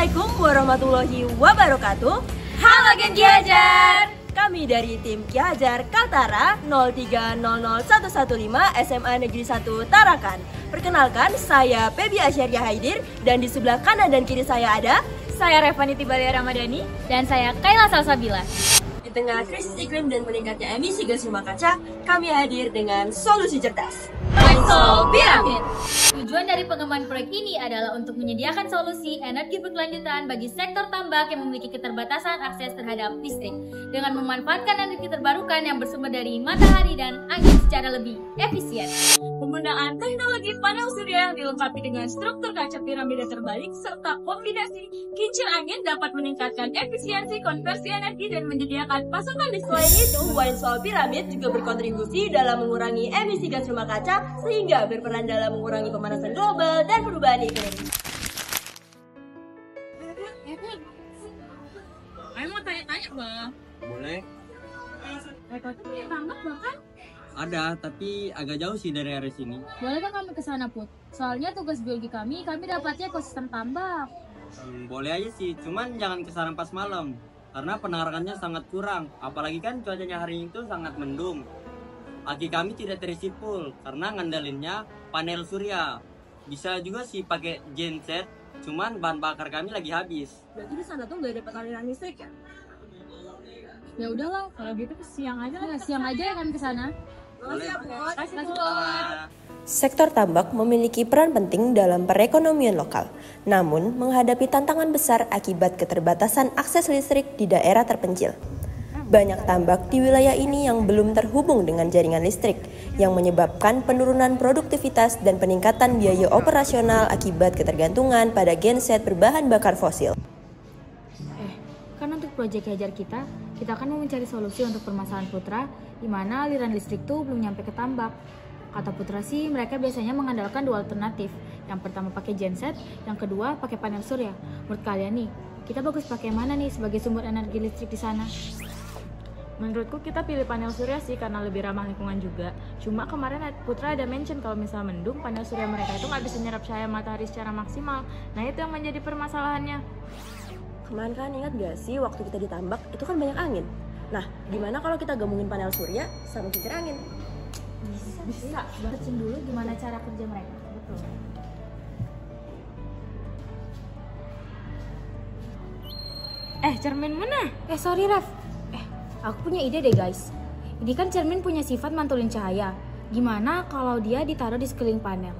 Assalamualaikum warahmatullahi wabarakatuh. Halo Gen Ki Hajar. Kami dari tim Ki Hajar Kaltara 0300115 SMA Negeri 1 Tarakan. Perkenalkan, saya Pebi Asyariah Haidir dan di sebelah kanan dan kiri saya ada saya Revani Tibalia Ramadhani dan saya Kaila Salsabila. Di tengah krisis iklim dan meningkatnya emisi gas rumah kaca, kami hadir dengan solusi cerdas. Mindsolve Piramid. Tujuan dari pengembangan proyek ini adalah untuk menyediakan solusi energi berkelanjutan bagi sektor tambak yang memiliki keterbatasan akses terhadap listrik dengan memanfaatkan energi terbarukan yang bersumber dari matahari dan angin secara lebih efisien. Penggunaan teknologi panel surya yang dilengkapi dengan struktur kaca piramida terbalik serta kombinasi kincir angin dapat meningkatkan efisiensi konversi energi dan menyediakan pasokan listrik. Selain itu, Mindsolve Piramid juga berkontribusi dalam mengurangi emisi gas rumah kaca sehingga berperan dalam mengurangi pemanasan global dan perubahan iklim. Saya mau tanya-tanya, Bang. Boleh? Mereka tuh punya tambak, bahkan Ada, tapi agak jauh sih dari area sini. Boleh kan kami ke sana, Put? Soalnya tugas biologi kami dapatnya ekosistem tambak. Boleh aja sih, cuman jangan kesana pas malam. Karena penerangannya sangat kurang. Apalagi kan cuacanya hari itu sangat mendung. Aki kami tidak terisi full karena ngandalinnya panel surya. Bisa juga sih pakai genset, cuman bahan bakar kami lagi habis. Berarti di sana tuh nggak ada aliran listrik ya? Ya udahlah, kalau gitu siang aja ya kami ke sana. Sektor tambak memiliki peran penting dalam perekonomian lokal. Namun, menghadapi tantangan besar akibat keterbatasan akses listrik di daerah terpencil. Banyak tambak di wilayah ini yang belum terhubung dengan jaringan listrik, yang menyebabkan penurunan produktivitas dan peningkatan biaya operasional akibat ketergantungan pada genset berbahan bakar fosil. Kan untuk proyek Hajar kita akan mau mencari solusi untuk permasalahan Putra di mana aliran listrik tuh belum nyampe ke tambak. Kata Putra sih mereka biasanya mengandalkan dua alternatif. Yang pertama pakai genset, yang kedua pakai panel surya. Menurut kalian nih, kita bagus pakai mana nih sebagai sumber energi listrik di sana? Menurutku kita pilih panel surya sih karena lebih ramah lingkungan juga. Cuma kemarin Putra ada mention kalau misalnya mendung, panel surya mereka itu nggak bisa nyerap cahaya matahari secara maksimal. Nah itu yang menjadi permasalahannya. Kemarin kan ingat gak sih waktu kita di tambak itu kan banyak angin. Nah, gimana kalau kita gabungin panel surya sama kincir angin? Bisa. Searching dulu gimana cara kerja mereka. Betul. Cermin mana? Sorry Ref. Aku punya ide deh guys. Ini kan cermin punya sifat mantulin cahaya. Gimana kalau dia ditaruh di sekeliling panel?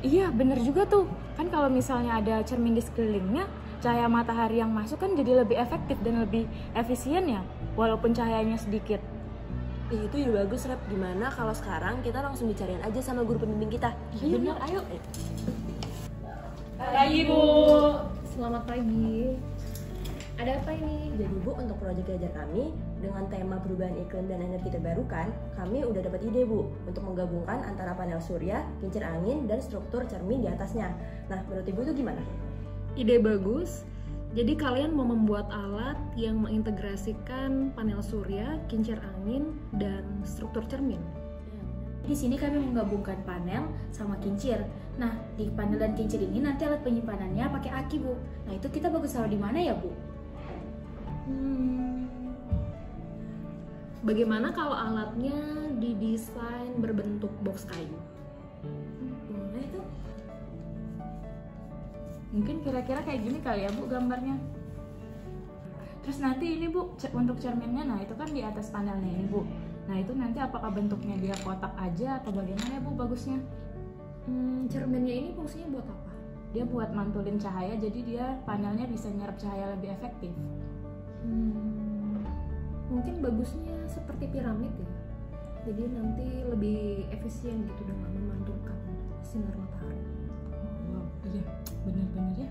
Iya bener juga tuh. Kan kalau misalnya ada cermin di sekelilingnya, cahaya matahari yang masuk kan jadi lebih efektif dan lebih efisien ya, walaupun cahayanya sedikit. Itu ide bagus, Rep. Gimana kalau sekarang kita langsung dicariin aja sama guru pembimbing kita? Iya bener, ayo. pagi, Bu. Selamat pagi. Ada apa ini? Jadi Bu, untuk proyek Hajar kami dengan tema perubahan iklim dan energi terbarukan, kami udah dapat ide Bu untuk menggabungkan antara panel surya, kincir angin, dan struktur cermin di atasnya. Nah, menurut Ibu itu gimana? Ide bagus. Jadi kalian mau membuat alat yang mengintegrasikan panel surya, kincir angin, dan struktur cermin. Di sini kami menggabungkan panel sama kincir. Nah, di panel dan kincir ini nanti alat penyimpanannya pakai aki, Bu. Nah, itu kita bagus taruh di mana ya, Bu? Bagaimana kalau alatnya didesain berbentuk box kayu? Boleh tuh. Mungkin kira-kira kayak gini kali ya Bu gambarnya. Terus nanti ini Bu, untuk cerminnya, nah itu kan di atas panelnya ini Bu. Nah itu nanti apakah bentuknya dia kotak aja atau bagaimana ya Bu bagusnya? Cerminnya ini fungsinya buat apa? Dia buat mantulin cahaya, jadi dia panelnya bisa nyerap cahaya lebih efektif. Mungkin bagusnya seperti piramid ya. Jadi nanti lebih efisien gitu dengan memantulkan sinar matahari. Wow, iya benar-benar ya.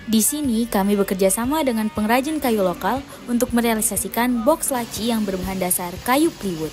Di sini kami bekerja sama dengan pengrajin kayu lokal untuk merealisasikan box laci yang berbahan dasar kayu plywood.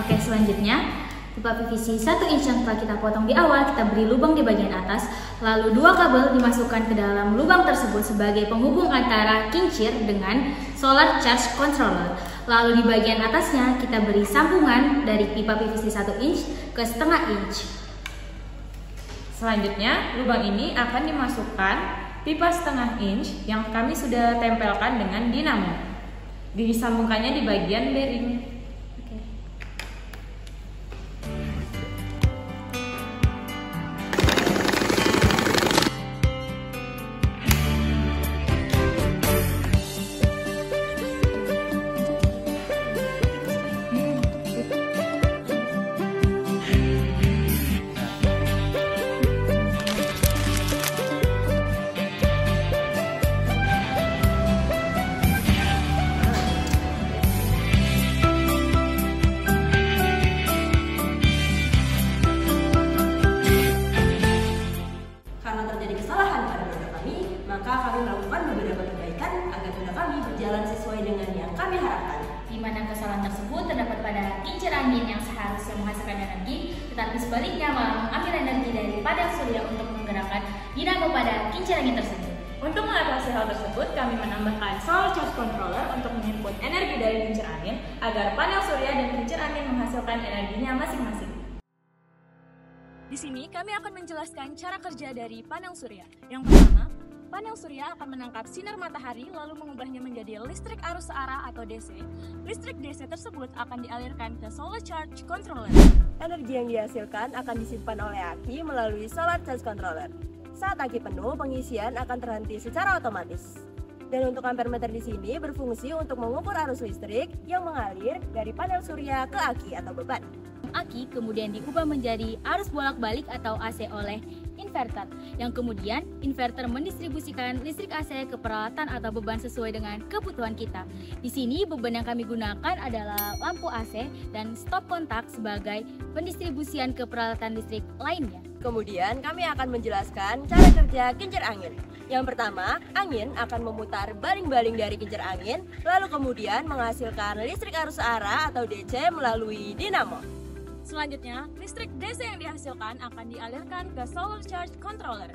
Oke, selanjutnya pipa PVC 1 inch yang telah kita potong di awal, kita beri lubang di bagian atas, lalu 2 kabel dimasukkan ke dalam lubang tersebut sebagai penghubung antara kincir dengan solar charge controller. Lalu di bagian atasnya kita beri sambungan dari pipa PVC 1 inch ke setengah inch. Selanjutnya, lubang ini akan dimasukkan pipa setengah inch yang kami sudah tempelkan dengan dinamo. Disambungkannya di bagian bearing. berjalan sesuai dengan yang kami harapkan. Di mana kesalahan tersebut terdapat pada kincir angin yang seharusnya menghasilkan energi, tetapi sebaliknya malah mengambil energi dari panel surya untuk menggerakkan dinamo pada kincir angin tersebut. Untuk mengatasi hal tersebut, kami menambahkan solar charge controller untuk menginput energi dari kincir angin agar panel surya dan kincir angin menghasilkan energinya masing-masing. Di sini kami akan menjelaskan cara kerja dari panel surya. Yang pertama, panel surya akan menangkap sinar matahari lalu mengubahnya menjadi listrik arus searah atau DC. Listrik DC tersebut akan dialirkan ke solar charge controller. Energi yang dihasilkan akan disimpan oleh aki melalui solar charge controller. Saat aki penuh, pengisian akan terhenti secara otomatis. Dan untuk ampermeter di sini berfungsi untuk mengukur arus listrik yang mengalir dari panel surya ke aki atau beban. Aki kemudian diubah menjadi arus bolak-balik atau AC oleh inverter, yang kemudian inverter mendistribusikan listrik AC ke peralatan atau beban sesuai dengan kebutuhan kita. Di sini beban yang kami gunakan adalah lampu AC dan stop kontak sebagai pendistribusian ke peralatan listrik lainnya. Kemudian kami akan menjelaskan cara kerja kincir angin. Yang pertama, angin akan memutar baling-baling dari kincir angin, lalu kemudian menghasilkan listrik arus searah atau DC melalui dinamo. Selanjutnya, listrik DC yang dihasilkan akan dialirkan ke solar charge controller.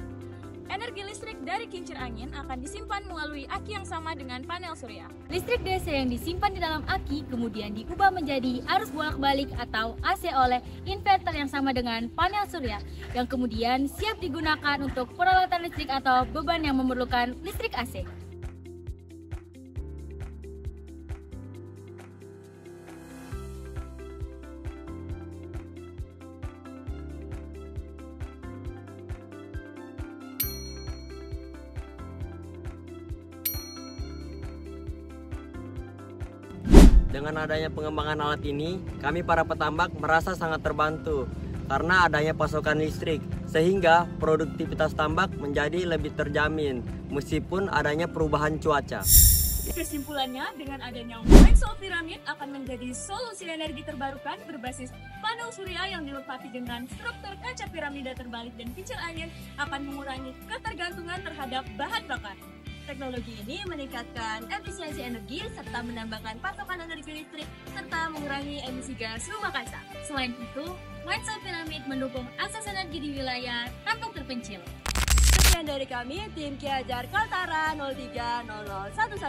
Energi listrik dari kincir angin akan disimpan melalui aki yang sama dengan panel surya. Listrik DC yang disimpan di dalam aki kemudian diubah menjadi arus bolak-balik atau AC oleh inverter yang sama dengan panel surya, yang kemudian siap digunakan untuk peralatan listrik atau beban yang memerlukan listrik AC. Dengan adanya pengembangan alat ini, kami para petambak merasa sangat terbantu karena adanya pasokan listrik, sehingga produktivitas tambak menjadi lebih terjamin meskipun adanya perubahan cuaca. Kesimpulannya, dengan adanya White Salt Pyramid akan menjadi solusi energi terbarukan berbasis panel surya yang dilengkapi dengan struktur kaca piramida terbalik dan kincir angin akan mengurangi ketergantungan terhadap bahan bakar. Teknologi ini meningkatkan efisiensi energi serta menambahkan pasokan energi listrik serta mengurangi emisi gas rumah kaca. Selain itu, White Salt Pyramid mendukung akses energi di wilayah kampung terpencil. Sekian dari kami, tim Ki Hajar Kaltara 03001115,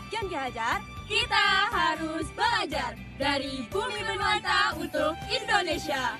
Gen Ki Hajar. Kita harus belajar dari bumi bernuansa untuk Indonesia.